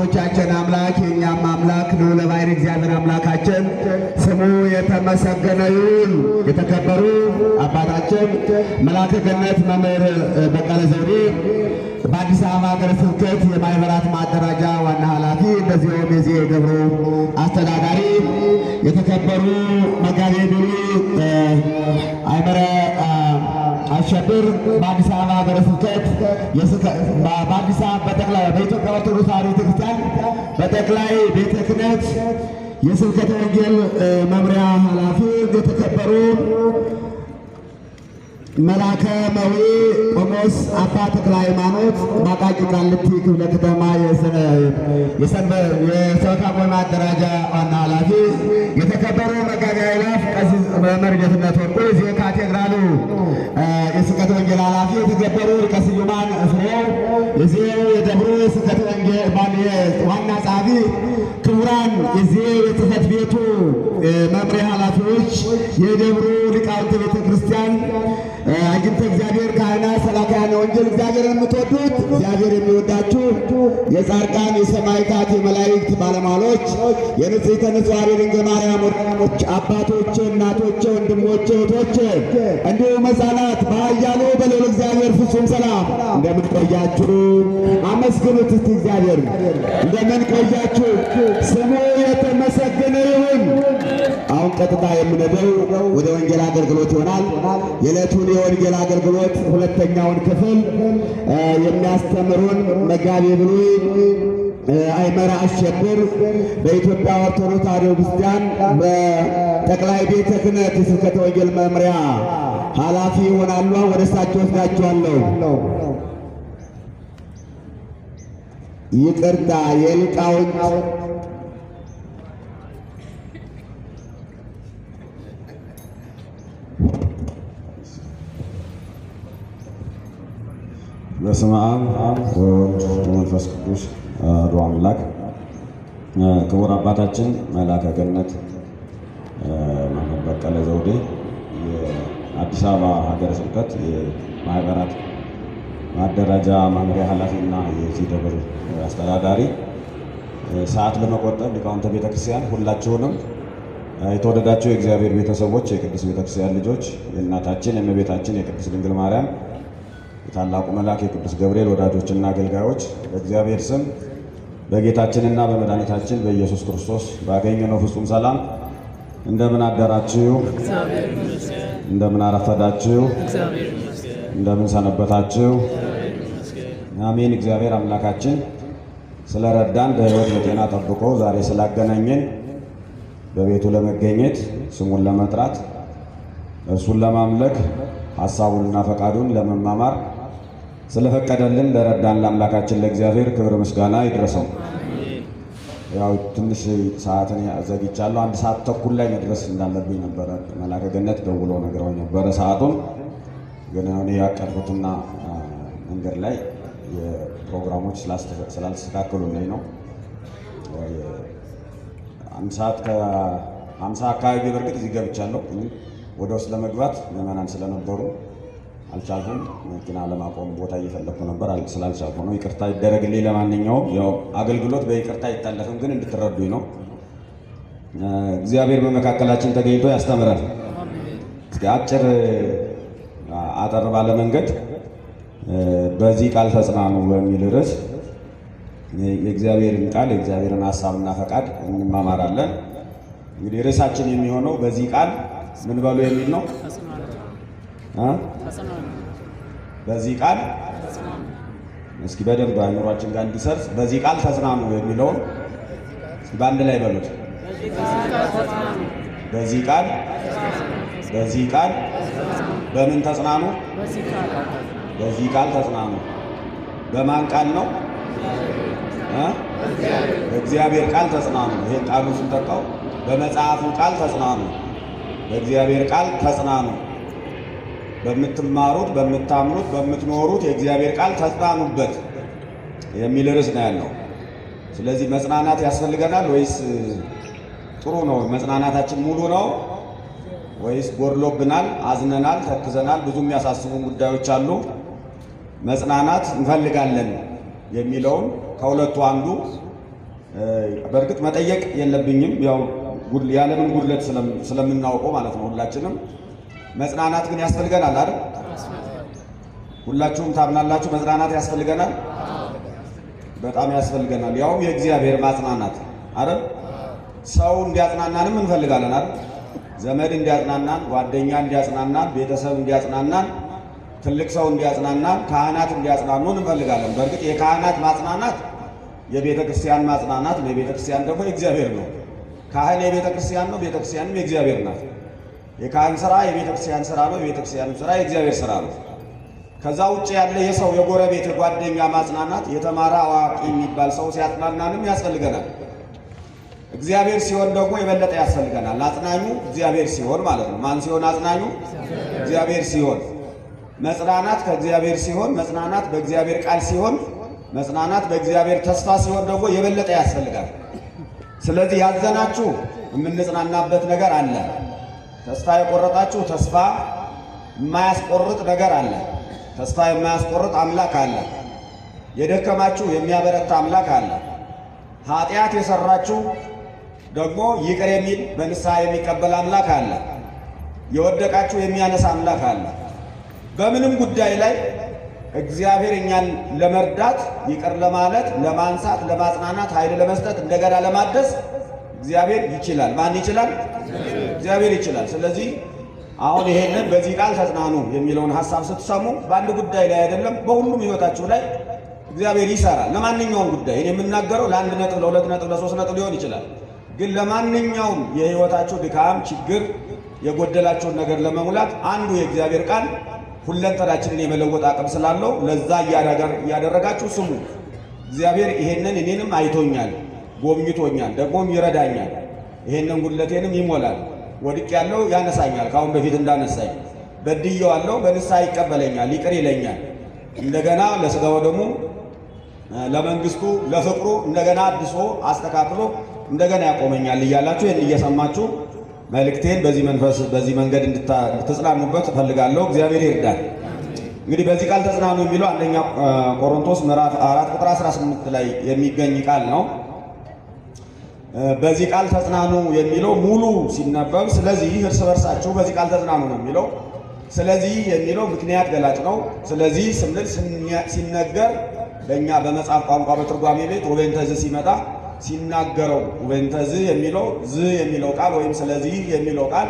የአባቶቻችን አምላክ የእኛም አምላክ ልዑለ ባሕርይ እግዚአብሔር አምላካችን ስሙ የተመሰገነ ይሁን። የተከበሩ አባታችን መልአከ ገነት መምህር በቀለ ዘውዴ በአዲስ አበባ ሀገረ ስብከት የማኅበራት ማደራጃ ዋና ኃላፊ እንደዚሁም የዚህ የደብሩ አስተዳዳሪ፣ የተከበሩ መጋቤ ብሉይ አይመረ አሸብር በአዲስ አበባ ሀገረ ስብከት በአዲስ አበባ በጠቅላይ በኢትዮጵያ ኦርቶዶክስ ተዋሕዶ ቤተክርስቲያን በጠቅላይ ቤተ ክህነት የስብከተ ወንጌል መምሪያ ኃላፊ፣ የተከበሩ መልአከ መዊ ቆሞስ አባ ተክለ ሃይማኖት በአቃቂ ቃሊቲ ክፍለ ከተማ የሰበካ ጉባኤ ማደራጃ ዋና ኃላፊ፣ የተከበሩ መጋቤ አእላፍ ቀሲስ መምህር ጌትነት ወርቁ የዚህ ካቴድራሉ የስብከተ ወንጌል ኃላፊ፣ የተከበሩ ሊቀ ስዩማን ፍሬው የዚህ የደብሩ የስብከተ ወንጌል ዋና ጸሐፊ፣ ክቡራን የዚህ የጽሕፈት ቤቱ መምሪያ ኃላፊዎች፣ የደብሩ ሊቃውንተ ቤተ ክርስቲያን አግኝተ እግዚአብሔር ካህናት፣ ሰባክያነ ወንጌል እግዚአብሔርን የምትወዱት እግዚአብሔር የሚወዳችሁ የጻድቃን የሰማዕታት የመላእክት ባለሟሎች የንጽሕተ ንጹሐን የድንግል ማርያም ወዳጆች አባቶቼ፣ እናቶቼ፣ ወንድሞቼ፣ እህቶቼ እንዲሁም ሕፃናት በኃያሉ በልዑል እግዚአብሔር ፍጹም ሰላም እንደምን ቆያችሁ? አመስግኑት እስቲ እግዚአብሔር። እንደምን ቆያችሁ? ስሙ የተመሰገነ ይሁን። አሁን ቀጥታ የምንሄደው ወደ ወንጌል አገልግሎት ይሆናል። የዕለቱን የወንጌል አገልግሎት ሁለተኛውን ክፍል የሚያስተምሩን መጋቤ ብሉይ አይመረ አሸብር በኢትዮጵያ ኦርቶዶክስ ተዋሕዶ ቤተክርስቲያን በጠቅላይ ቤተ ክህነት የስብከተ ወንጌል መምሪያ ኃላፊ ይሆናሉ። ወደ እሳቸው ወስዳቸዋለሁ። ይቅርታ የሊቃውንት በስመ አብ ወወልድ ወመንፈስ ቅዱስ አሐዱ አምላክ። ክቡር አባታችን መልአከ ገነት መምህር በቀለ ዘውዴ የአዲስ አበባ ሀገረ ስብከት የማኅበራት ማደራጃ መምሪያ ኃላፊና የዚህ ደብር አስተዳዳሪ፣ ሰዓት ለመቆጠብ ሊቃውንተ ቤተክርስቲያን ሁላችሁንም የተወደዳችሁ የእግዚአብሔር ቤተሰቦች፣ የቅድስት ቤተክርስቲያን ልጆች፣ የእናታችን የእመቤታችን የቅድስት ድንግል ማርያም የታላቁ መልአክ የቅዱስ ገብርኤል ወዳጆችና አገልጋዮች በእግዚአብሔር ስም በጌታችንና በመድኃኒታችን በኢየሱስ ክርስቶስ ባገኘነው ፍጹም ሰላም እንደምን አደራችሁ? እንደምን አረፈዳችሁ? እንደምን ሰነበታችሁ? አሜን። እግዚአብሔር አምላካችን ስለረዳን በሕይወት በጤና ጠብቆ ዛሬ ስላገናኘን በቤቱ ለመገኘት ስሙን ለመጥራት እርሱን ለማምለክ ሐሳቡንና ፈቃዱን ለመማማር ስለፈቀደልን ለረዳን ለአምላካችን ለእግዚአብሔር ክብር ምስጋና ይድረሰው። ያው ትንሽ ሰዓትን ዘግቻለሁ። 1 ሰዓት ተኩል ላይ መድረስ እንዳለብኝ ነበረ መልአከ ገነት ደውሎ ነግረውኝ ነበረ ሰዓቱን። ግን እኔ ያቀርኩትና መንገድ ላይ የፕሮግራሞች ስላልተስተካከሉልኝ ነው። 1 ሰዓት ከ50 አካባቢ በርግጥ እዚህ ገብቻለሁ። ወደ ውስጥ ለመግባት ምዕመናን ስለነበሩ አልቻልኩም። መኪና ለማቆም ቦታ እየፈለኩ ነበር፣ ስላልቻልኩ ነው። ይቅርታ ይደረግልኝ። ለማንኛውም ያው አገልግሎት በይቅርታ አይታለፍም፣ ግን እንድትረዱኝ ነው። እግዚአብሔር በመካከላችን ተገኝቶ ያስተምራል። እስኪ አጭር አጠር ባለ መንገድ በዚህ ቃል ተጽናኑ በሚል ርዕስ የእግዚአብሔርን ቃል የእግዚአብሔርን ሐሳብና ፈቃድ እንማማራለን። እንግዲህ ርዕሳችን የሚሆነው በዚህ ቃል ምን በሉ የሚል ነው። በዚህ ቃል እስኪ በደንብ አእምሯችን ጋር እንዲሰርጽ በዚህ ቃል ተጽናኑ የሚለውን እስኪ በአንድ ላይ በሉት። በዚህ ቃል በምን ተጽናኑ? በዚህ ቃል ተጽናኑ። በማን ቃል ነው? በእግዚአብሔር ቃል ተጽናኑ። ይሄን ቃሉ ስንጠቃው በመጽሐፉ ቃል ተጽናኑ፣ በእግዚአብሔር ቃል ተጽናኑ። በምትማሩት፣ በምታምኑት፣ በምትኖሩት የእግዚአብሔር ቃል ተጽናኑበት የሚል ርዕስ ነው ያለው። ስለዚህ መጽናናት ያስፈልገናል ወይስ ጥሩ ነው? መጽናናታችን ሙሉ ነው ወይስ ጎድሎብናል? አዝነናል፣ ተክዘናል፣ ብዙ የሚያሳስቡን ጉዳዮች አሉ። መጽናናት እንፈልጋለን የሚለውን ከሁለቱ አንዱ በእርግጥ መጠየቅ የለብኝም ያው ያለምን ጉድለት ስለምናውቀው ማለት ነው ሁላችንም። መጽናናት ግን ያስፈልገናል አይደል? ሁላችሁም ታምናላችሁ መጽናናት ያስፈልገናል? በጣም ያስፈልገናል። ያው የእግዚአብሔር ማጽናናት አይደል? ሰው እንዲያጽናናንም እንፈልጋለን አይደል? ዘመድ እንዲያጽናናን፣ ጓደኛ እንዲያጽናናን፣ ቤተሰብ እንዲያጽናናን፣ ትልቅ ሰው እንዲያጽናናን፣ ካህናት እንዲያጽናኑን እንፈልጋለን። በእርግጥ የካህናት ማጽናናት የቤተ ክርስቲያን ማጽናናት ነው። የቤተ ክርስቲያን ደግሞ የእግዚአብሔር ነው። ካህን የቤተ ክርስቲያን ነው፣ ቤተ ክርስቲያንም የእግዚአብሔር ናት። የካህን ስራ የቤተ ክርስቲያን ስራ ነው፣ የቤተ ክርስቲያንም ስራ የእግዚአብሔር ስራ ነው። ከዛ ውጭ ያለ የሰው የጎረቤት ጓደኛ ማጽናናት የተማረ አዋቂ የሚባል ሰው ሲያጽናናንም ያስፈልገናል። እግዚአብሔር ሲሆን ደግሞ የበለጠ ያስፈልገናል። አጽናኙ እግዚአብሔር ሲሆን ማለት ነው። ማን ሲሆን? አጽናኙ እግዚአብሔር ሲሆን፣ መጽናናት ከእግዚአብሔር ሲሆን፣ መጽናናት በእግዚአብሔር ቃል ሲሆን፣ መጽናናት በእግዚአብሔር ተስፋ ሲሆን ደግሞ የበለጠ ያስፈልጋል። ስለዚህ ያዘናችሁ የምንጽናናበት ነገር አለ። ተስፋ የቆረጣችሁ ተስፋ የማያስቆርጥ ነገር አለ። ተስፋ የማያስቆርጥ አምላክ አለ። የደከማችሁ የሚያበረታ አምላክ አለ። ኃጢአት የሰራችሁ ደግሞ ይቅር የሚል በንስሐ የሚቀበል አምላክ አለ። የወደቃችሁ የሚያነሳ አምላክ አለ። በምንም ጉዳይ ላይ እግዚአብሔር እኛን ለመርዳት ይቅር ለማለት፣ ለማንሳት፣ ለማጽናናት፣ ኃይል ለመስጠት፣ እንደገና ለማደስ እግዚአብሔር ይችላል። ማን ይችላል? እግዚአብሔር ይችላል። ስለዚህ አሁን ይሄንን በዚህ ቃል ተጽናኑ የሚለውን ሐሳብ ስትሰሙ በአንድ ጉዳይ ላይ አይደለም፣ በሁሉም ሕይወታችሁ ላይ እግዚአብሔር ይሰራል። ለማንኛውም ጉዳይ እኔ የምናገረው ለ1 ነጥብ፣ ለ2 ነጥብ፣ ለ3 ነጥብ ሊሆን ይችላል። ግን ለማንኛውም የሕይወታችሁ ድካም፣ ችግር፣ የጎደላቸውን ነገር ለመሙላት አንዱ የእግዚአብሔር ቃል ሁለንተናችንን የመለወጥ አቅም ስላለው ለዛ እያደረጋችሁ ስሙ። እግዚአብሔር ይሄንን እኔንም አይቶኛል፣ ጎብኝቶኛል፣ ደግሞም ይረዳኛል፣ ይሄንን ጉድለቴንም ይሞላል። ወድቅ ያለው ያነሳኛል፣ ካሁን በፊት እንዳነሳኝ በድዬዋለሁ፣ በንስሐ ይቀበለኛል፣ ይቅር ይለኛል፣ እንደገና ለሥጋው ደግሞ ለመንግስቱ ለፍቅሩ እንደገና አድሶ አስተካክሎ እንደገና ያቆመኛል እያላችሁ ይህን እየሰማችሁ መልእክቴን በዚህ መንፈስ በዚህ መንገድ እንድትጽናኑበት እፈልጋለሁ። እግዚአብሔር ይርዳል። እንግዲህ በዚህ ቃል ተጽናኑ የሚለው አንደኛ ቆሮንቶስ ምዕራፍ 4 ቁጥር 18 ላይ የሚገኝ ቃል ነው። በዚህ ቃል ተጽናኑ የሚለው ሙሉ ሲነበብ ስለዚህ እርስ በርሳችሁ በዚህ ቃል ተጽናኑ ነው የሚለው። ስለዚህ የሚለው ምክንያት ገላጭ ነው። ስለዚህ ስንል ሲነገር በእኛ በመጽሐፍ ቋንቋ በትርጓሜ ቤት ወበንተዝ ሲመጣ ሲናገረው ወበንተዝ የሚለው ዝ የሚለው ቃል ወይም ስለዚህ የሚለው ቃል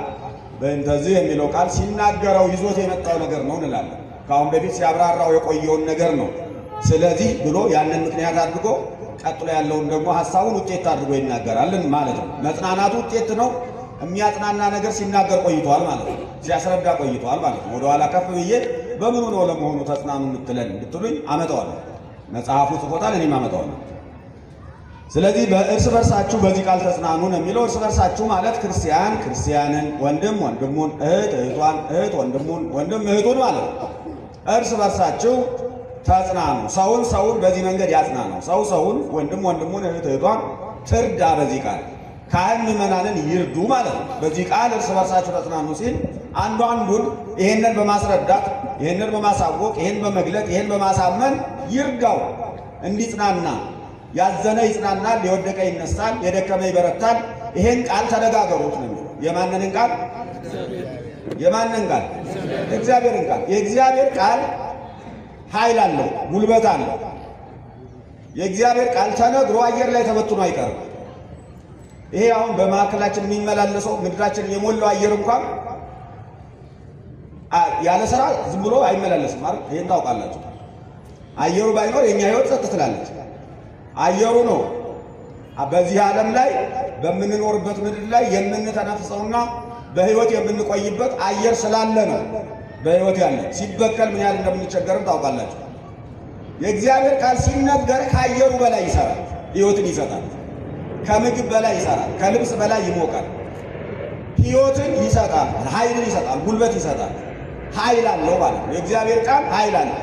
በእንተዝ የሚለው ቃል ሲናገረው ይዞት የመጣው ነገር ነው እንላለን። ከአሁን በፊት ሲያብራራው የቆየውን ነገር ነው። ስለዚህ ብሎ ያንን ምክንያት አድርጎ ቀጥሎ ያለውን ደግሞ ሐሳቡን ውጤት አድርጎ ይናገራልን ማለት ነው። መጽናናቱ ውጤት ነው። የሚያጽናና ነገር ሲናገር ቆይቷል ማለት ነው። ሲያስረዳ ቆይቷል ማለት ነው። ወደኋላ ከፍ ብዬ በምኑ ነው ለመሆኑ ተጽናኑ የምትለን ብትሉኝ አመጣዋለሁ። መጽሐፉ ጽፎታል፣ እኔም አመጣዋለሁ። ስለዚህ በእርስ በርሳችሁ በዚህ ቃል ተጽናኑ ነው የሚለው። እርስ በርሳችሁ ማለት ክርስቲያን ክርስቲያንን፣ ወንድም ወንድሙን፣ እህት እህቷን፣ እህት ወንድሙን፣ ወንድም እህቱን ማለት ነው። እርስ በርሳችሁ ተጽናኑ። ሰውን በዚህ መንገድ ያጽናናው። ሰውን ወንድም ወንድሙን፣ እህት እህቷን ትርዳ። በዚህ ቃል ካህን ምዕመናንን ይርዱ ማለት ነው። በዚህ ቃል እርስ በርሳችሁ ተጽናኑ ሲል አንዱ አንዱን ይሄንን በማስረዳት ይሄንን በማሳወቅ ይሄን በመግለጥ ይሄን በማሳመን ይርዳው እንዲጽናና። ያዘነ ይጽናናል፣ የወደቀ ይነሳል፣ የደከመ ይበረታል። ይሄን ቃል ተነጋገሩት ነው የሚለው። የማንንን ቃል? የማንን ቃል? የእግዚአብሔርን ቃል። የእግዚአብሔር ቃል ኃይል አለው፣ ጉልበት አለው። የእግዚአብሔር ቃል ተነግሮ አየር ላይ ተበትኖ አይቀርም። ይሄ አሁን በማዕከላችን የሚመላለሰው ምድራችን የሞላው አየር እንኳን ያለ ስራ ዝም ብሎ አይመላለስም ማለት ይሄን ታውቃላችሁ። አየሩ ባይኖር የኛ ህይወት ጸጥ ትላለች። አየሩ ነው በዚህ ዓለም ላይ በምንኖርበት ምድር ላይ የምንተነፍሰውና በህይወት የምንቆይበት አየር ስላለ ነው በህይወት ያለ። ሲበከል ምን ያህል እንደምንቸገርም ታውቃላችሁ። የእግዚአብሔር ቃል ሲነገር ከአየሩ በላይ ይሰራል፣ ህይወትን ይሰጣል። ከምግብ በላይ ይሰራል፣ ከልብስ በላይ ይሞቃል። ህይወትን ይሰጣል፣ ኃይልን ይሰጣል፣ ጉልበት ይሰጣል። ኃይል አለው ማለት ነው። የእግዚአብሔር ቃል ኃይል አለው።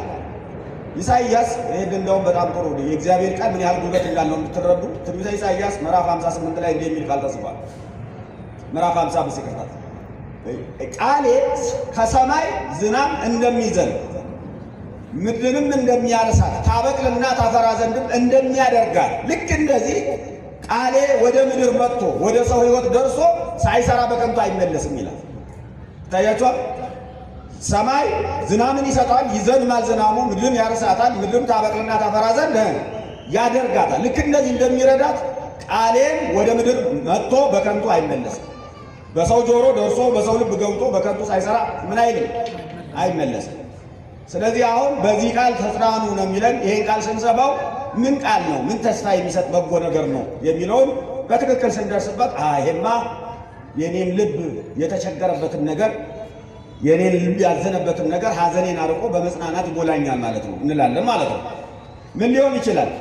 ኢሳይያስ ይሄን እንደውም በጣም ጥሩ ነው። የእግዚአብሔር ቃል ምን ያህል ጉልበት እንዳለው እንድትረዱ ትንቢተ ኢሳይያስ ምዕራፍ 58 ላይ እንዲህ የሚል ቃል ተጽፏል። ምዕራፍ 55 ይቀርታል። ቃሌ ከሰማይ ዝናብ እንደሚዘንብ ምድርንም እንደሚያረሳት ታበቅልና ታፈራ ዘንድም እንደሚያደርጋት ልክ እንደዚህ ቃሌ ወደ ምድር መጥቶ ወደ ሰው ሕይወት ደርሶ ሳይሰራ በከንቱ አይመለስም ይላል። ታያችኋል። ሰማይ ዝናምን ይሰጣል፣ ይዘንማል ዝናሙ፣ ምድርን ያርሳታል፣ ምድርም ታበቅልና ታፈራ ዘንድ ያደርጋታል። ልክ እንደዚህ እንደሚረዳት ቃሌን ወደ ምድር መጥቶ በከንቱ አይመለስም። በሰው ጆሮ ደርሶ በሰው ልብ ገብቶ በከንቱ ሳይሰራ ምን አይልም አይመለስም። ስለዚህ አሁን በዚህ ቃል ተጽናኑ ነው የሚለን። ይሄን ቃል ስንሰማው ምን ቃል ነው፣ ምን ተስፋ የሚሰጥ በጎ ነገር ነው የሚለውን በትክክል ስንደርስበት ይሄማ የኔን ልብ የተቸገረበትን ነገር የኔን ልብ ያዘነበትን ነገር ሐዘኔን አርቆ በመጽናናት ይሞላኛል ማለት ነው እንላለን ማለት ነው። ምን ሊሆን ይችላል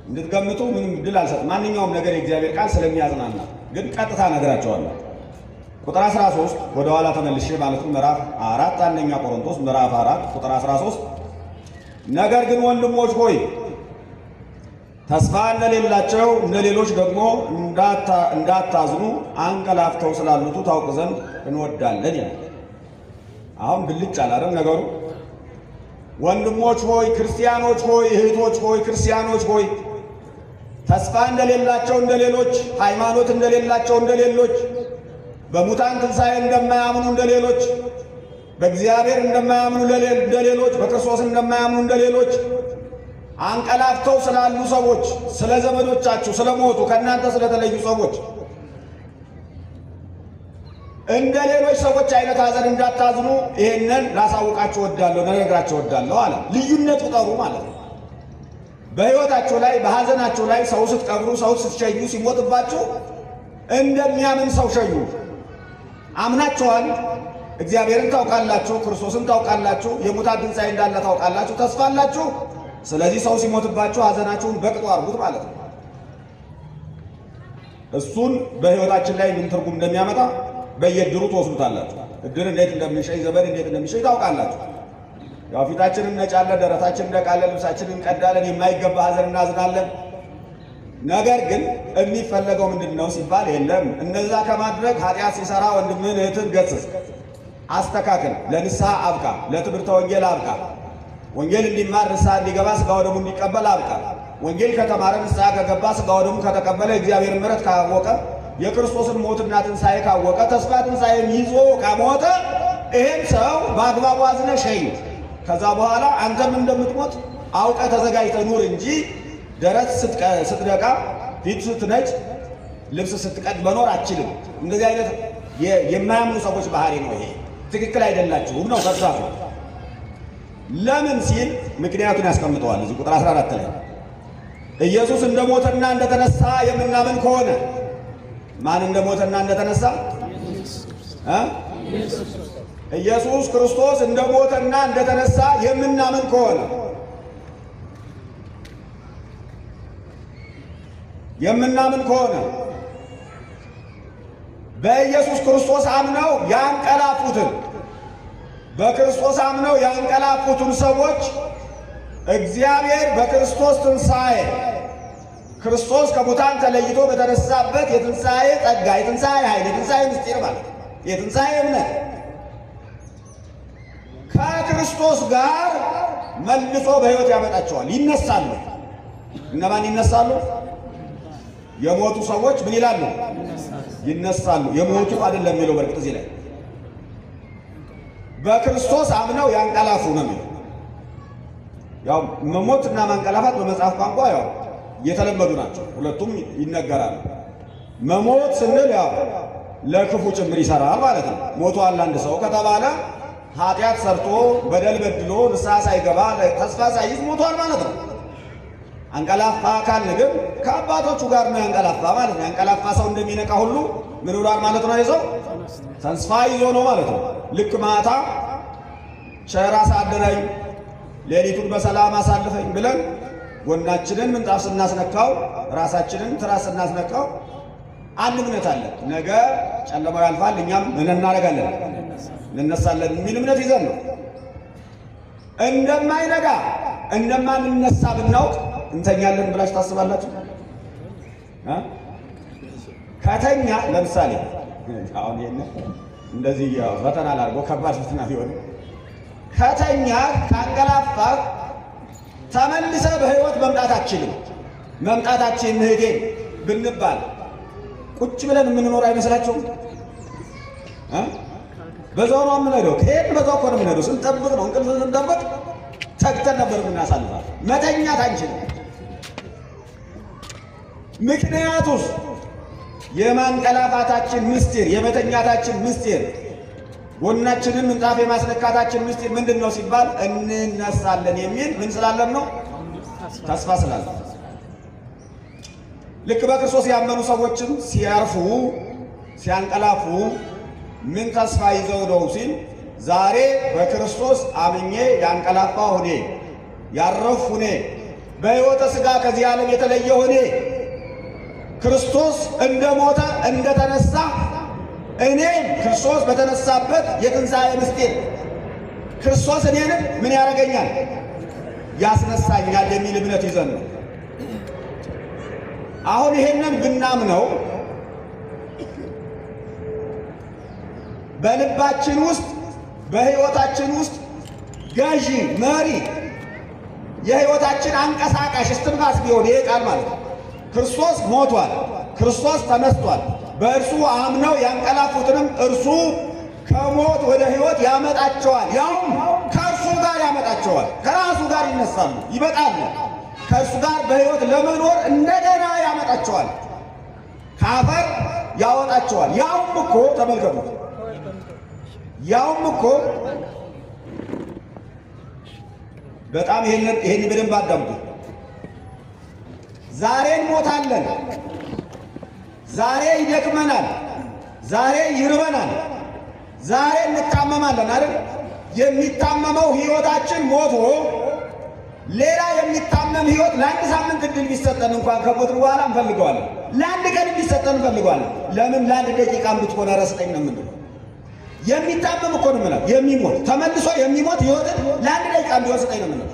እንድትገምቱ ምንም ድል አልሰጥም። ማንኛውም ነገር የእግዚአብሔር ቃል ስለሚያጽናና ግን ቀጥታ ነግራቸዋለሁ። ቁጥር 13 ወደ ኋላ ተመልሼ ማለት ነው ምዕራፍ 4 አንደኛ ቆሮንቶስ ምዕራፍ 4 ቁጥር 13 ነገር ግን ወንድሞች ሆይ ተስፋ እንደሌላቸው እንደሌሎች ደግሞ እንዳታዝኑ አንቀላፍተው ስላሉቱ ታውቅ ዘንድ እንወዳለን ይላል። አሁን ብልጭ አላለም ነገሩ። ወንድሞች ሆይ፣ ክርስቲያኖች ሆይ፣ እህቶች ሆይ፣ ክርስቲያኖች ሆይ ተስፋ እንደሌላቸው እንደሌሎች፣ ሃይማኖት እንደሌላቸው እንደሌሎች፣ በሙታን ትንሣኤ እንደማያምኑ እንደሌሎች፣ በእግዚአብሔር እንደማያምኑ እንደሌሎች፣ በክርስቶስ እንደማያምኑ እንደሌሎች አንቀላፍተው ስላሉ ሰዎች፣ ስለ ዘመዶቻችሁ ስለሞቱ ከእናንተ ስለተለዩ ሰዎች እንደ ሌሎች ሰዎች አይነት ሐዘን እንዳታዝኑ ይሄንን ላሳውቃችሁ ወዳለሁ፣ ልነግራችሁ ወዳለሁ አለ። ልዩነት ቁጠሩ ማለት ነው። በሕይወታችሁ ላይ በሐዘናችሁ ላይ ሰው ስትቀብሩ፣ ሰው ስትሸኙ፣ ሲሞትባችሁ እንደሚያምን ሰው ሸኙ። አምናችኋል፣ እግዚአብሔርን ታውቃላችሁ፣ ክርስቶስን ታውቃላችሁ፣ የሙታን ትንሣኤ እንዳለ ታውቃላችሁ፣ ተስፋ አላችሁ። ስለዚህ ሰው ሲሞትባችሁ ሐዘናችሁን በቅጡ አድርጉት ማለት ነው። እሱን በሕይወታችን ላይ ምን ትርጉም እንደሚያመጣ በየድሩ ትወስዱታላችሁ። እድር እንዴት እንደሚሸኝ፣ ዘመድ እንዴት እንደሚሸኝ ታውቃላችሁ። ያው ፊታችንን እነጫለን፣ ደረታችንን እንደቃለን፣ ልብሳችንን እንቀዳለን፣ የማይገባ ሐዘን እናዝናለን። ነገር ግን የሚፈለገው ምንድን ነው ሲባል የለም እነዛ ከማድረግ ኃጢአት ሲሰራ ወንድምህን እህትን ገስጽ፣ አስተካክል፣ ለንስሐ አብቃ፣ ለትምህርተ ወንጌል አብቃ፣ ወንጌል እንዲማር ንስሐ እንዲገባ ሥጋ ወደሙ እንዲቀበል አብቃ። ወንጌል ከተማረ ንስሐ ከገባ ሥጋ ወደሙ ከተቀበለ እግዚአብሔር ምሕረት ካወቀ የክርስቶስን ሞትና ትንሣኤ ካወቀ ተስፋ ትንሣኤን ይዞ ካሞተ ይሄን ሰው በአግባቡ አዝነህ ሸኝ። ከዛ በኋላ አንተም እንደምትሞት አውቀ ተዘጋጅተህ ኑር እንጂ ደረት ስትደቃ፣ ፊት ስትነጭ፣ ልብስ ስትቀድ መኖር አችልም። እንደዚህ አይነት የማያምኑ ሰዎች ባህሪ ነው። ይሄ ትክክል አይደላችሁም ነው ተርሳፉ። ለምን ሲል ምክንያቱን ያስቀምጠዋል እዚህ ቁጥር 14 ላይ ኢየሱስ እንደሞተና እንደተነሳ የምናምን ከሆነ ማን እንደሞተና እንደተነሳ? ኢየሱስ ክርስቶስ እንደሞተና እንደተነሳ የምናምን ከሆነ በኢየሱስ ክርስቶስ አምነው ያንቀላፉትን በክርስቶስ አምነው ያንቀላፉትን ሰዎች እግዚአብሔር በክርስቶስ ትንሣኤ ክርስቶስ ከሙታን ተለይቶ በተነሳበት የትንሣኤ ጸጋ፣ የትንሣኤ ኃይል፣ የትንሣኤ ምስጢር ማለት የትንሣኤ እምነት ከክርስቶስ ጋር መልሶ በሕይወት ያመጣቸዋል። ይነሳሉ። እነማን ይነሳሉ? የሞቱ ሰዎች ምን ይላሉ? ይነሳሉ። የሞቱ አይደለም የሚለው በርግጥ እዚህ ላይ በክርስቶስ አምነው ያንቀላፉ ነው የሚለው። ያው መሞትና ማንቀላፋት በመጽሐፍ ቋንቋ ያው የተለመዱ ናቸው። ሁለቱም ይነገራሉ። መሞት ስንል ያው ለክፉ ጭምር ይሰራል ማለት ነው። ሞቷል አንድ ሰው ከተባለ ኃጢአት ሰርቶ በደል በድሎ ንስሐ ሳይገባ ተስፋ ሳይዝ ሞቷል ማለት ነው። አንቀላፋ ካልን ግን ከአባቶቹ ጋር ነው ያንቀላፋ ማለት ነው። ያንቀላፋ ሰው እንደሚነቃ ሁሉ ምን ብሏል ማለት ነው? የሰው ተስፋ ይዞ ነው ማለት ነው። ልክ ማታ ቸር አሳድረኝ ሌሊቱን በሰላም አሳልፈኝ ብለን ጎናችንን ምንጣፍ ስናስነካው ራሳችንን ትራስ ስናስነካው አንድ እምነት አለ። ነገ ጨለማው ያልፋል፣ እኛም ምን እናደርጋለን? እንነሳለን የሚል እምነት ይዘን ነው። እንደማይነጋ እንደማንነሳ ብናውቅ እንተኛለን ብላችሁ ታስባላችሁ? ከተኛ ለምሳሌ አሁን ይሄን እንደዚህ ፈተና ላድርጎ ከባድ ፈተና ቢሆን ከተኛ ካንቀላፋ ተመልሰህ በሕይወት መምጣት አትችልም። መምጣታችን እህቴ ብንባል ቁጭ ብለን የምንኖር አይመስላችሁም? በዛው ነው የምንሄደው። ከሄድን በዛው እኮ ነው የምንሄደው። ስንጠብቅ ነው እንቅልፍ ስንጠብቅ ተግተን ነበር የምናሳልፋል። መተኛት አንችልም። ምክንያቱስ የማንቀላፋታችን ምስጢር፣ የመተኛታችን ምስጢር፣ ጎናችንን ምንጣፍ የማስነካታችን ምስጢር ምንድን ነው ሲባል እንነሳለን የሚል ምን ስላለን ነው? ተስፋ ስላለን። ልክ በክርስቶስ ያመኑ ሰዎችም ሲያርፉ ሲያንቀላፉ ምን ተስፋ ይዘው ነው ሲል ዛሬ በክርስቶስ አምኜ ያንቀላፋሁ እኔ፣ ያረፍሁ እኔ፣ በሕይወተ ሥጋ ከዚህ ዓለም የተለየሁ እኔ፣ ክርስቶስ እንደሞተ እንደተነሳ እኔም ክርስቶስ በተነሳበት የትንሣኤ ምስጢር ክርስቶስ እኔንም ምን ያደርገኛል? ያስነሳኛል የሚል እምነት ይዘን ነው። አሁን ይሄንን ብናምነው በልባችን ውስጥ በሕይወታችን ውስጥ ገዢ መሪ የሕይወታችን አንቀሳቃሽ እስትንፋስ ቢሆን ይሄ ቃል ማለት ነው። ክርስቶስ ሞቷል፣ ክርስቶስ ተነስቷል። በእርሱ አምነው ያንቀላፉትንም እርሱ ከሞት ወደ ሕይወት ያመጣቸዋል። ያውም ከእርሱ ጋር ያመጣቸዋል። ከራሱ ጋር ይነሳሉ፣ ይመጣሉ። ከእርሱ ጋር በሕይወት ለመኖር እንደገና ያመጣቸዋል። ከአፈር ያወጣቸዋል። ያውም እኮ ተመልከቱት፣ ያውም እኮ በጣም ይሄን በደንብ አዳምጡ። ዛሬ እንሞታለን፣ ዛሬ ይደክመናል፣ ዛሬ ይርበናል፣ ዛሬ እንታመማለን አይደል? የሚታመመው ሕይወታችን ሞቶ ሌላ የሚታመም ሕይወት ለአንድ ሳምንት እድል ቢሰጠን እንኳን ከሞትን በኋላ እንፈልገዋለን። ለአንድ ቀን ቢሰጠን እንፈልገዋለን። ለምን? ለአንድ ደቂቃም ብትሆን ረስጠኝ ነው የምንለው። የሚታመም እኮ ነው የምንለው። የሚሞት ተመልሶ የሚሞት ሕይወትን ለአንድ ደቂቃም ቢሆን ስጠኝ ነው የምንለው።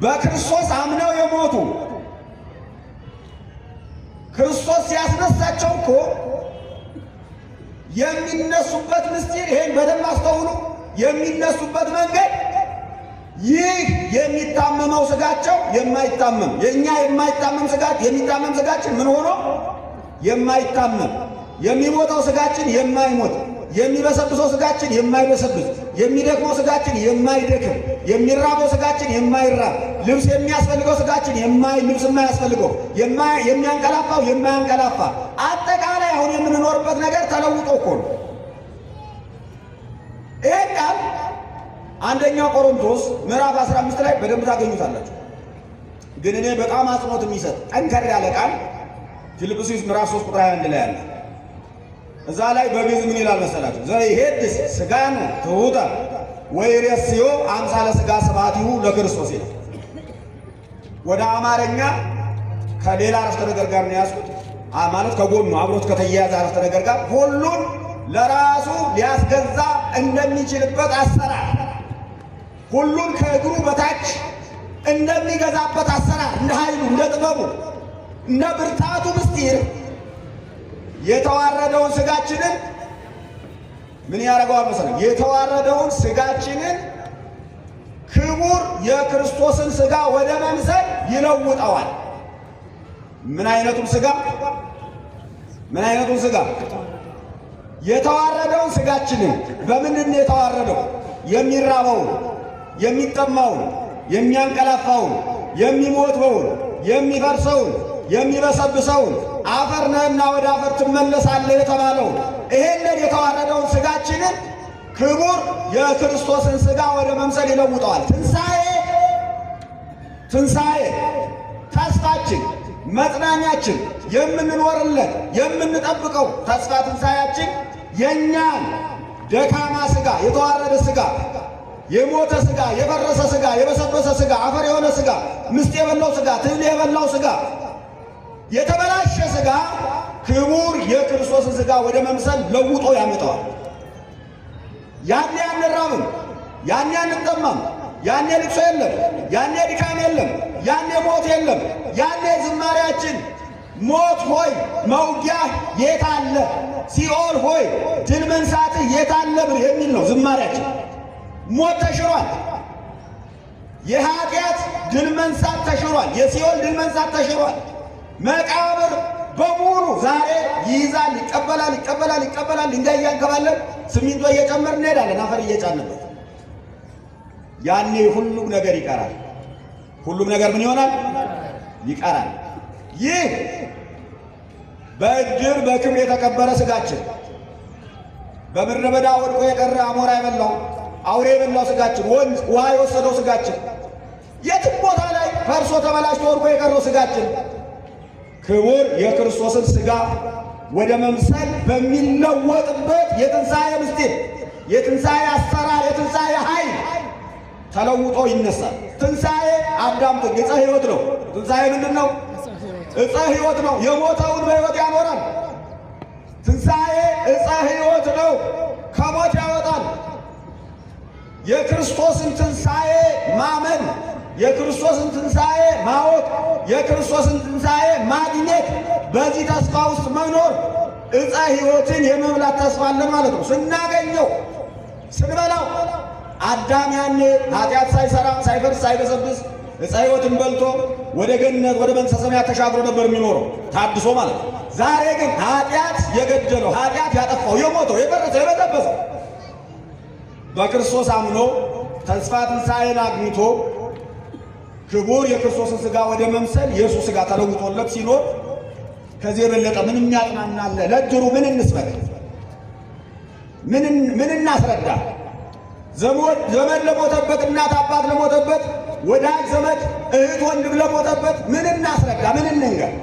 በክርስቶስ አምነው የሞቱ ክርስቶስ ሲያስነሳቸው እኮ የሚነሱበት ምስጢር ይሄን በደንብ አስተውሉ። የሚነሱበት መንገድ ይህ የሚታመመው ስጋቸው የማይታመም የኛ የማይታመም ስጋችን የሚታመም ስጋችን ምን ሆኖ የማይታመም የሚሞተው ስጋችን የማይሞት የሚበሰብሰው ስጋችን የማይበሰብስ የሚደክመው ስጋችን የማይደክም የሚራበው ስጋችን የማይራብ ልብስ የሚያስፈልገው ስጋችን ልብስ የማያስፈልገው የሚያንቀላፋው የማያንቀላፋ አጠቃላይ አሁን የምንኖርበት ነገር ተለውጦ እኮ ነው። ይሄ ቃል አንደኛ ቆሮንቶስ ምዕራፍ 15 ላይ በደንብ ታገኙታላችሁ። ግን እኔ በጣም አጽንኦት የሚሰጥ ጠንከር ያለ ቃል ፊልጵስዩስ ምዕራፍ 3 ቁጥር 21 ላይ አለ። እዛ ላይ በግዕዝ ምን ይላል መሰላችሁ? ዘይሄድስ ሥጋነ ትሑተ ወይሬስዮ አምሳለ ሥጋ ስብሐቲሁ ለክርስቶስ ይላል። ወደ አማርኛ ከሌላ አረፍተ ነገር ጋር ነው ያዝኩት። ማለት ከጎኑ አብሮት ከተያያዘ አረፍተ ነገር ጋር ሁሉን ለራሱ ሊያስገዛ እንደሚችልበት አሰራር፣ ሁሉን ከእግሩ በታች እንደሚገዛበት አሰራር፣ እንደ ኃይሉ፣ እንደ ጥበቡ፣ እንደ ብርታቱ ምስጢር የተዋረደውን ስጋችንን ምን ያደርገዋል መሰለኝ? የተዋረደውን ስጋችንን ክቡር የክርስቶስን ስጋ ወደ መምሰል ይለውጠዋል። ምን አይነቱን ስጋ? ምን አይነቱን ስጋ? የተዋረደውን ስጋችንን። በምንድን ነው የተዋረደው? የሚራበውን፣ የሚጠማውን፣ የሚያንቀላፋውን፣ የሚሞተውን፣ የሚፈርሰውን፣ የሚበሰብሰውን አፈር ነህና ወደ አፈር ትመለሳለህ የተባለው ይሄንን የተዋረደውን ስጋችንን ክቡር የክርስቶስን ስጋ ወደ መምሰል ይለውጠዋል። ትንሣኤ ተስፋችን፣ መጽናኛችን፣ የምንኖርለት የምንጠብቀው ተስፋ ትንሣኤያችን የእኛን ደካማ ስጋ፣ የተዋረደ ስጋ፣ የሞተ ስጋ፣ የፈረሰ ስጋ፣ የበሰበሰ ስጋ፣ አፈር የሆነ ስጋ፣ ምስጥ የበላው ስጋ፣ ትል የበላው ስጋ፣ የተበላሸ ስጋ ክቡር የክርስቶስን ስጋ ወደ መምሰል ለውጦ ያመጣዋል። ያኔ አንራብም፣ ያኔ አንጠማም፣ ያኔ ልቅሶ የለም፣ ያኔ ድካም የለም፣ ያኔ ሞት የለም። ያኔ ዝማሬያችን ሞት ሆይ መውጊያ የት አለ? ሲኦል ሆይ ድል መንሳትህ የት አለ የሚል ነው ዝማሬያችን። ሞት ተሽሯል። የኃጢአት ድል መንሳት ተሽሯል። የሲኦል ድል መንሳት ተሽሯል። መቃብር በሙሉ ዛሬ ይይዛል፣ ይቀበላል። ድንጋይ እያንከባለን ሲሚንቶ እየጨመርን እንሄዳለን፣ አፈር እየጫንበት። ያኔ ሁሉም ነገር ይቀራል። ሁሉም ነገር ምን ይሆናል? ይቀራል። ይህ በእድር በክብር የተቀበረ ስጋችን፣ በምድረ በዳ ወድቆ የቀረ አሞራ የበላው አውሬ የበላው ስጋችን፣ ወንዝ ውሃ የወሰደው ስጋችን፣ የትም ቦታ ላይ ፈርሶ ተበላሽቶ ወድቆ የቀረው ስጋችን ክቡር የክርስቶስን ስጋ ወደ መምሰል በሚለወጥበት የትንሣኤ ምስጢር፣ የትንሣኤ አሰራር፣ የትንሣኤ ኃይል ተለውጦ ይነሳል። ትንሣኤ አዳምጥ ዕፀ ሕይወት ነው። ትንሣኤ ምንድን ነው? ዕፀ ሕይወት ነው። የሞተውን በሕይወት ያኖራል። ትንሣኤ ዕፀ ሕይወት ነው። ከሞት ያወጣል። የክርስቶስን ትንሣኤ ማመን፣ የክርስቶስን ትንሣኤ ማወቅ፣ የክርስቶስን ትንሣኤ ማግኘት፣ በዚህ ተስፋ ውስጥ መኖር ዕፀ ሕይወትን የመብላት ተስፋ አለን ማለት ነው። ስናገኘው ስንበላው አዳም ያኔ ኃጢአት ሳይሰራ ሳይፈርስ ሳይበሰብስ ዕፀ ሕይወትን በልቶ ወደ ገነት ወደ መንግሥተ ሰማያት ተሻግሮ ነበር የሚኖረው ታድሶ ማለት ነው። ዛሬ ግን ኃጢአት የገደለው ኃጢአት ያጠፋው የሞተው የፈረሰው የበሰበሰው በክርስቶስ አምኖ ተስፋ ትንሣኤን አግኝቶ ክቡር የክርስቶስን ሥጋ ወደ መምሰል የእሱ ሥጋ ተለውጦለት ሲኖር ከዚህ የበለጠ ምን የሚያጽናናለ? ለእድሩ ምን እንስበክ? ምን እናስረዳ? ዘመድ ለሞተበት፣ እናት አባት ለሞተበት፣ ወዳጅ ዘመድ እህት ወንድም ለሞተበት ምን እናስረዳ? ምን እንንገር?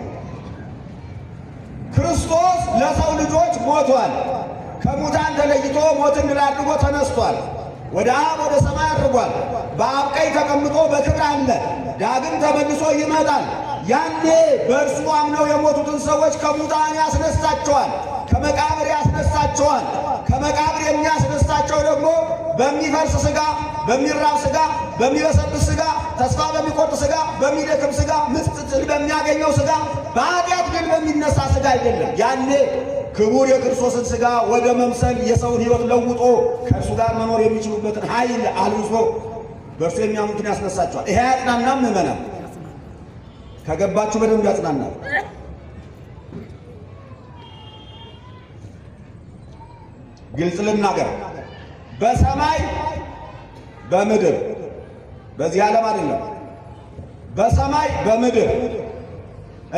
ክርስቶስ ለሰው ልጆች ሞቷል። ከሙታን ተለይቶ ሞትን ድል አድርጎ ተነስቷል። ወደ አብ ወደ ሰማይ አድርጓል። በአብ ቀኝ ተቀምጦ በክብር አለ። ዳግም ተመልሶ ይመጣል። ያኔ በእርሱ አምነው የሞቱትን ሰዎች ከሙታን ያስነሳቸዋል፣ ከመቃብር ያስነሳቸዋል። ከመቃብር የሚያስነሳቸው ደግሞ በሚፈርስ ሥጋ፣ በሚራብ ሥጋ፣ በሚበሰብስ ሥጋ፣ ተስፋ በሚቆርጥ ሥጋ፣ በሚደክም ሥጋ፣ ምስጥ በሚያገኘው ሥጋ፣ በኃጢአት ግን በሚነሳ ሥጋ አይደለም። ያኔ ክቡር የክርስቶስን ሥጋ ወደ መምሰል የሰውን ሕይወት ለውጦ ከእርሱ ጋር መኖር የሚችሉበትን ኃይል አልብሶ በእርሱ የሚያምኑትን ያስነሳቸዋል። ይሄ ያጽናናም ምእመናን ከገባችሁ በደንብ ያጽናናል። ግልጽ ልናገር፣ በሰማይ በምድር በዚህ ዓለም አይደለም፣ በሰማይ በምድር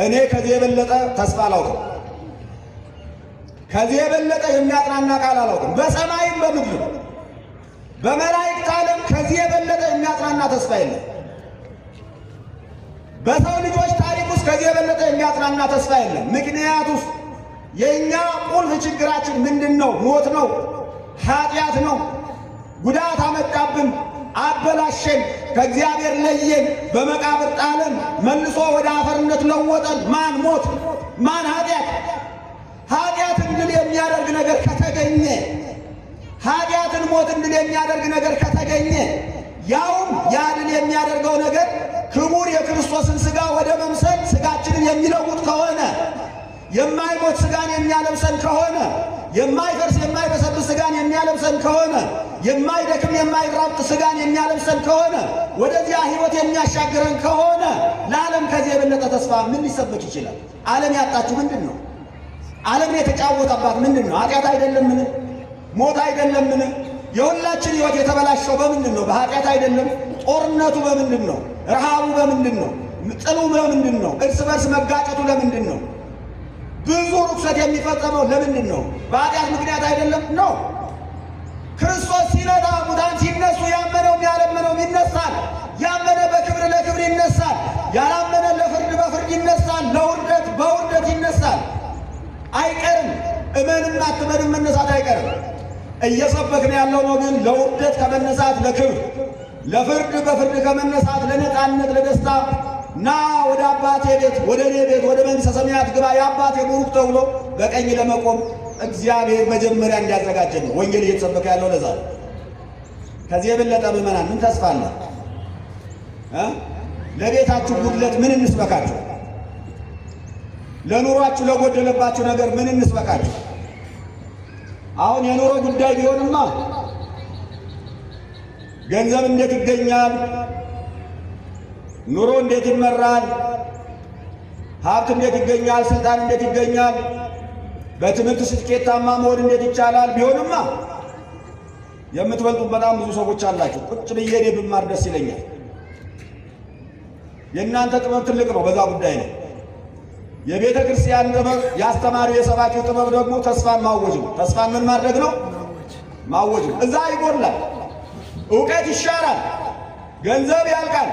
እኔ ከዚህ የበለጠ ተስፋ አላውቅም። ከዚህ የበለጠ የሚያጽናና ቃል አላውቅም። በሰማይም በምድር በመላእክት ዓለም ከዚህ የበለጠ የሚያጽናና ተስፋ የለም። በሰው ልጆች ታሪክ ውስጥ ከዚህ የበለጠ የሚያጽናና ተስፋ የለም። ምክንያቱስ የእኛ ቁልፍ ችግራችን ምንድን ነው? ሞት ነው፣ ኃጢአት ነው። ጉዳት አመጣብን፣ አበላሸን፣ ከእግዚአብሔር ለየን፣ በመቃብር ጣለን፣ መልሶ ወደ አፈርነት ለወጠን። ማን? ሞት። ማን? ኃጢአት። ኃጢአትን ድል የሚያደርግ ነገር ከተገኘ፣ ኃጢአትን ሞትን ድል የሚያደርግ ነገር ከተገኘ፣ ያውም ያ ድል የሚያደርገው ነገር ክቡር የክርስቶስን ሥጋ ወደ መምሰል ሥጋችንን የሚለውጥ ከሆነ፣ የማይሞት ሥጋን የሚያለብሰን ከሆነ፣ የማይፈርስ የማይበሰብስ ሥጋን የሚያለብሰን ከሆነ፣ የማይደክም የማይራብጥ ሥጋን የሚያለብሰን ከሆነ፣ ወደዚያ ሕይወት የሚያሻግረን ከሆነ ለዓለም ከዚህ የበለጠ ተስፋ ምን ሊሰበክ ይችላል? ዓለም ያጣችሁ ምንድን ነው? ዓለምን የተጫወተባት ምንድን ነው? ኃጢአት አይደለምን? ሞት አይደለምን? የሁላችን ሕይወት የተበላሸው በምንድን ነው? በኃጢአት አይደለም? ጦርነቱ በምንድን ነው? ረሃቡ በምንድን ነው? ጥሉ በምንድን ነው? እርስ በርስ መጋጨቱ ለምንድን ነው? ብዙ ርኩሰት የሚፈጸመው ለምንድን ነው? በኃጢአት ምክንያት አይደለም ነው። ክርስቶስ ሲመጣ ሙታን ሲነሱ ያመነውም ያላመነውም ይነሳል። ያመነ በክብር ለክብር ይነሳል። ያላመነ ለፍርድ በፍርድ ይነሳል። ለውርደት በውርደት ይነሳል። አይቀርም። እመንም አትመንም መነሳት አይቀርም። እየሰበክን ያለው ነው ግን ለውርደት ከመነሳት ለክብር፣ ለፍርድ በፍርድ ከመነሳት ለነፃነት ለደስታ ና ወደ አባቴ ቤት ወደ እኔ ቤት ወደ መንግሥተ ሰማያት ግባ የአባቴ ቡሩክ ተብሎ በቀኝ ለመቆም እግዚአብሔር መጀመሪያ እንዲያዘጋጀን ነው ወንጌል እየተሰበከ ያለው። ለዛ ከዚህ የበለጠ ምእመናን ምን ተስፋ አለ? ለቤታችሁ ጉድለት ምን እንስበካችሁ? ለኑሯችሁ ለጎደለባችሁ ነገር ምን እንስበካችሁ? አሁን የኑሮ ጉዳይ ቢሆንማ ገንዘብ እንዴት ይገኛል፣ ኑሮ እንዴት ይመራል? ሀብት እንዴት ይገኛል? ስልጣን እንዴት ይገኛል? በትምህርት ስኬታማ መሆን እንዴት ይቻላል? ቢሆንማ የምትበልጡ በጣም ብዙ ሰዎች አላችሁ። ቁጭ ብዬ እኔ ብማር ደስ ይለኛል። የእናንተ ጥበብ ትልቅ ነው፣ በዛ ጉዳይ ነው። የቤተ ክርስቲያን ጥበብ፣ የአስተማሪው የሰባኪው ጥበብ ደግሞ ተስፋን ማወጅ ነው። ተስፋን ምን ማድረግ ነው? ማወጅ ነው። እዛ ይጎድላል፣ እውቀት ይሻራል፣ ገንዘብ ያልቃል፣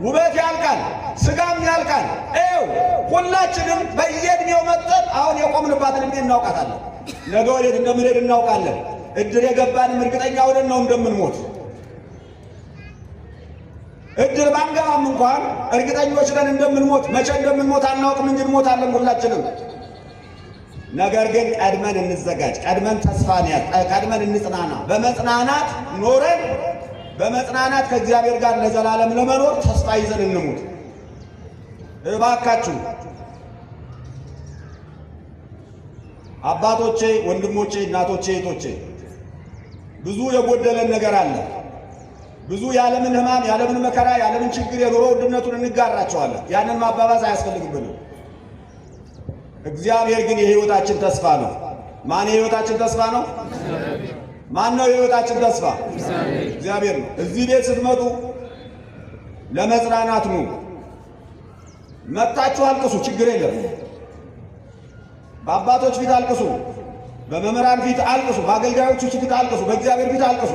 ውበት ያልቃል፣ ስጋም ያልቃል። ይኸው ሁላችንም በየእድሜው መጠን አሁን የቆምንባትን እድሜ እናውቃታለን። ነገ ወዴት እንደምንሄድ እናውቃለን። እድር የገባንም እርግጠኛ ሆነን ነው እንደምንሞት። እድር ባንገባም እንኳን እርግጠኞች ነን እንደምንሞት። መቼ እንደምንሞት አናውቅም እንጂ እንሞታለን ሁላችንም። ነገር ግን ቀድመን እንዘጋጅ፣ ቀድመን ተስፋን ያዝ፣ ቀድመን እንጽናና። በመጽናናት ኖረን በመጽናናት ከእግዚአብሔር ጋር ለዘላለም ለመኖር ተስፋ ይዘን እንሙት። እባካችሁ አባቶቼ፣ ወንድሞቼ፣ እናቶቼ፣ እህቶቼ ብዙ የጎደለን ነገር አለ። ብዙ የዓለምን ሕማም፣ የዓለምን መከራ፣ የዓለምን ችግር፣ የኑሮ ውድነቱን እንጋራቸዋለን። ያንን ማባባስ አያስፈልግብንም። እግዚአብሔር ግን የሕይወታችን ተስፋ ነው። ማን የሕይወታችን ተስፋ ነው? ማን ነው የሕይወታችን ተስፋ? እግዚአብሔር ነው። እዚህ ቤት ስትመጡ ለመጽናናት ኑ። መጥታችሁ አልቅሱ፣ ችግር የለም። በአባቶች ፊት አልቅሱ፣ በመምህራን ፊት አልቅሱ፣ በአገልጋዮቹ ፊት አልቅሱ፣ በእግዚአብሔር ፊት አልቅሱ።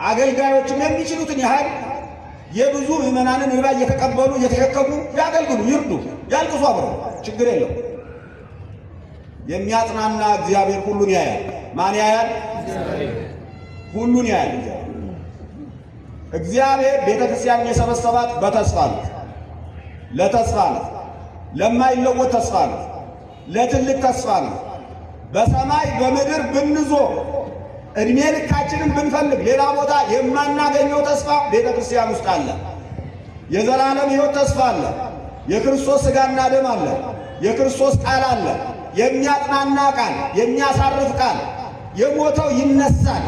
አገልጋዮችም የሚችሉትን ያህል የብዙ ምዕመናንን እንባ እየተቀበሉ እየተሸከሙ ያገልግሉ፣ ይርዱ፣ ያልቅሱ፣ አብረው፣ ችግር የለም። የሚያጽናና እግዚአብሔር ሁሉን ያያል። ማን ያያል? ሁሉን ያያል እግዚአብሔር። ቤተ ክርስቲያንን የሰበሰባት በተስፋ ነው፣ ለተስፋ ነው፣ ለማይለወጥ ተስፋ ነው፣ ለትልቅ ተስፋ ነው። በሰማይ በምድር ብንዞር እድሜ ልካችንን ብንፈልግ ሌላ ቦታ የማናገኘው ተስፋ ቤተ ክርስቲያን ውስጥ አለ። የዘላለም ሕይወት ተስፋ አለ። የክርስቶስ ሥጋና ደም አለ። የክርስቶስ ቃል አለ። የሚያጽናና ቃል፣ የሚያሳርፍ ቃል። የሞተው ይነሳል።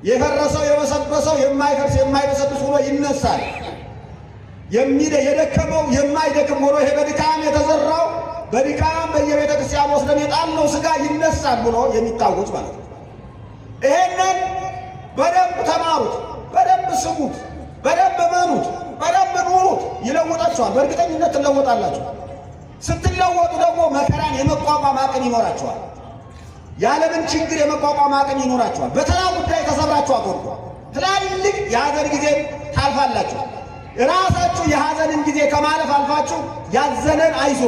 የፈረሰው የበሰበሰው የማይፈርስ የማይበሰብስ ሆኖ ይነሳል። የደከመው የማይደክም ሆኖ ይሄ በድካም የተዘራው በድካም በየቤተ ክርስቲያን ወስደን የጣልነው ሥጋ ይነሳል ብሎ የሚታወጅ ማለት ነው። ይሄንን በደንብ ተማሩት፣ በደንብ ስሙት፣ በደንብ መኑት፣ በደንብ ኑሩት። ይለውጣችኋል። በእርግጠኝነት ትለወጣላችሁ። ስትለወጡ ደግሞ መከራን የመቋቋም አቅም ይኖራችኋል። የዓለምን ችግር የመቋቋም አቅም ይኖራችኋል። በተራ ጉዳይ ተሰብራችሁ አትወድቁ። ትላልቅ የሐዘን ጊዜ ታልፋላችሁ። ራሳችሁ የሐዘንን ጊዜ ከማለፍ አልፋችሁ ያዘነን አይዞ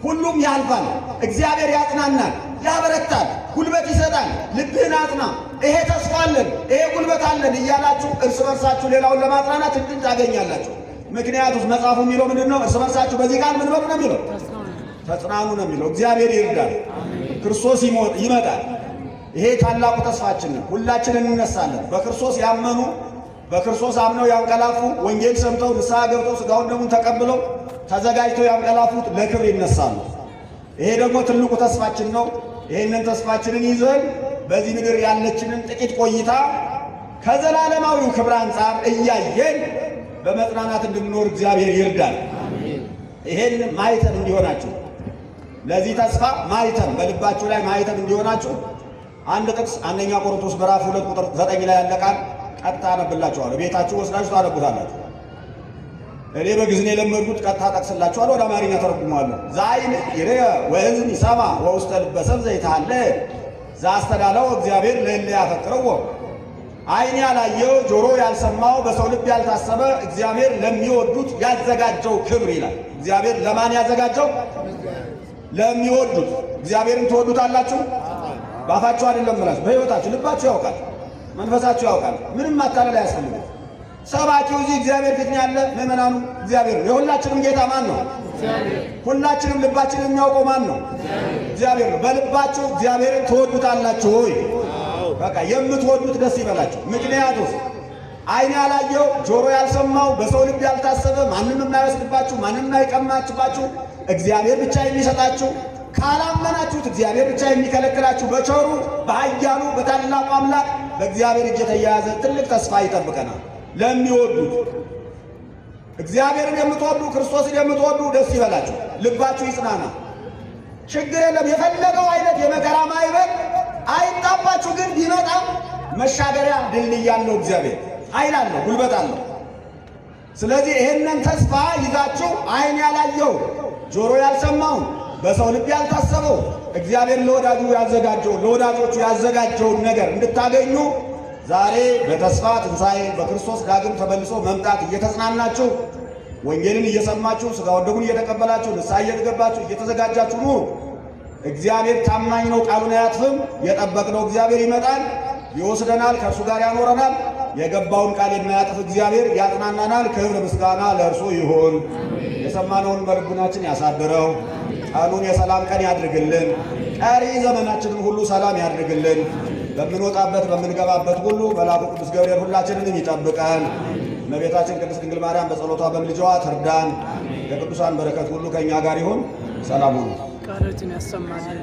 ሁሉም ያልፋል፣ እግዚአብሔር ያጽናናል፣ ያበረታል፣ ጉልበት ይሰጣል፣ ልብህን አጽና፣ ይሄ ተስፋ አለን፣ ይሄ ጉልበት አለን እያላችሁ እርስ በርሳችሁ ሌላውን ለማጽናናት እድል ታገኛላችሁ። ምክንያቱም መጽሐፉ የሚለው ምንድን ነው? እርስ በርሳችሁ በዚህ ቃል ምን በሉ ነው የሚለው? ተጽናኑ ነው የሚለው። እግዚአብሔር ይርዳል፣ ክርስቶስ ይመጣል። ይሄ ታላቁ ተስፋችን ነው። ሁላችን እንነሳለን። በክርስቶስ ያመኑ በክርስቶስ አምነው ያንቀላፉ ወንጌል ሰምተው ንስሐ ገብተው ሥጋውን ደሙን ተቀብለው ተዘጋጅተው ያንቀላፉት ለክብር ይነሳሉ። ይሄ ደግሞ ትልቁ ተስፋችን ነው። ይሄንን ተስፋችንን ይዘን በዚህ ምድር ያለችንን ጥቂት ቆይታ ከዘላለማዊው ክብር አንጻር እያየን በመጽናናት እንድንኖር እግዚአብሔር ይርዳል። ይሄን ማይተም እንዲሆናችሁ ለዚህ ተስፋ ማይተም በልባችሁ ላይ ማይተም እንዲሆናችሁ አንድ ጥቅስ አንደኛ ቆሮንቶስ ምዕራፍ 2 ቁጥር 9 ላይ ያለ ቃል ቀጥታ አነብላችኋለሁ። ቤታችሁ ወስዳችሁ ታነቡታላችሁ። እኔ በግዕዝ የለመድኩት ቀጥታ ጠቅስላችኋለሁ፣ ወደ አማርኛ ተረጉማለሁ። ዛይን ይርየ ወሕዝን ይሰማ ወውስተ ልበ ሰብእ ዘይትሃለ ዘአስተዳለው እግዚአብሔር ለእለ ያፈቅርዎ። ዓይን ያላየው ጆሮ ያልሰማው በሰው ልብ ያልታሰበ እግዚአብሔር ለሚወዱት ያዘጋጀው ክብር ይላል። እግዚአብሔር ለማን ያዘጋጀው? ለሚወዱት። እግዚአብሔርን ትወዱታላችሁ? ባፋችሁ አይደለም ብላችሁ በሕይወታችሁ ልባችሁ ያውቃል፣ መንፈሳችሁ ያውቃል። ምንም ማታለል አያስፈልግም። ሰባኪው እዚህ እግዚአብሔር ፊት ነው ያለ፣ ምእመናኑ እግዚአብሔር ነው። የሁላችንም ጌታ ማን ነው? ሁላችንም ልባችንን የሚያውቀው ማን ነው? እግዚአብሔር ነው። በልባችሁ እግዚአብሔርን ትወዱታላችሁ ሆይ? በቃ የምትወዱት ደስ ይበላችሁ። ምክንያቱም ዓይን ያላየው ጆሮ ያልሰማው በሰው ልብ ያልታሰበ ማንም የማይወስድባችሁ ማንም የማይቀማችባችሁ እግዚአብሔር ብቻ የሚሰጣችሁ ካላመናችሁት እግዚአብሔር ብቻ የሚከለክላችሁ በቸሩ በኃያሉ በታላቁ አምላክ በእግዚአብሔር እጅ የተያያዘ ትልቅ ተስፋ ይጠብቀናል። ለሚወዱት እግዚአብሔርን የምትወዱ ክርስቶስን የምትወዱ ደስ ይበላችሁ፣ ልባችሁ ይጽናና። ችግር የለም። የፈለገው አይነት የመከራ ማዕበል አይጣባችሁ፣ ግን ቢመጣ መሻገሪያ ድልድይ ያለው እግዚአብሔር ኃይል አለው፣ ጉልበት አለው። ስለዚህ ይህንን ተስፋ ይዛችሁ ዓይን ያላየው ጆሮ ያልሰማው በሰው ልብ ያልታሰበው እግዚአብሔር ለወዳጁ ያዘጋጀው ለወዳጆቹ ያዘጋጀውን ነገር እንድታገኙ ዛሬ በተስፋ ትንሣኤ በክርስቶስ ዳግም ተመልሶ መምጣት እየተጽናናችሁ ወንጌልን እየሰማችሁ ሥጋ ወደሙን እየተቀበላችሁ ንስሐ እየገባችሁ እየተዘጋጃችሁ ኑሩ። እግዚአብሔር ታማኝ ነው፣ ቃሉን አያጥፍም። የጠበቅነው እግዚአብሔር ይመጣል፣ ይወስደናል፣ ከእርሱ ጋር ያኖረናል። የገባውን ቃል የማያጥፍ እግዚአብሔር ያጽናናናል። ክብር ምስጋና ለእርሱ ይሁን። የሰማነውን በልቡናችን ያሳድረው። ቀኑን የሰላም ቀን ያድርግልን። ቀሪ ዘመናችንን ሁሉ ሰላም ያድርግልን። በምንወጣበት በምንገባበት ሁሉ መልአኩ ቅዱስ ገብርኤል ሁላችንንም ይጠብቀን። እመቤታችን ቅድስት ድንግል ማርያም በጸሎቷ በምልጃዋ ትርዳን። የቅዱሳን በረከት ሁሉ ከእኛ ጋር ይሁን። ሰላም ሁኑ። ቃሎትን ያሰማልን።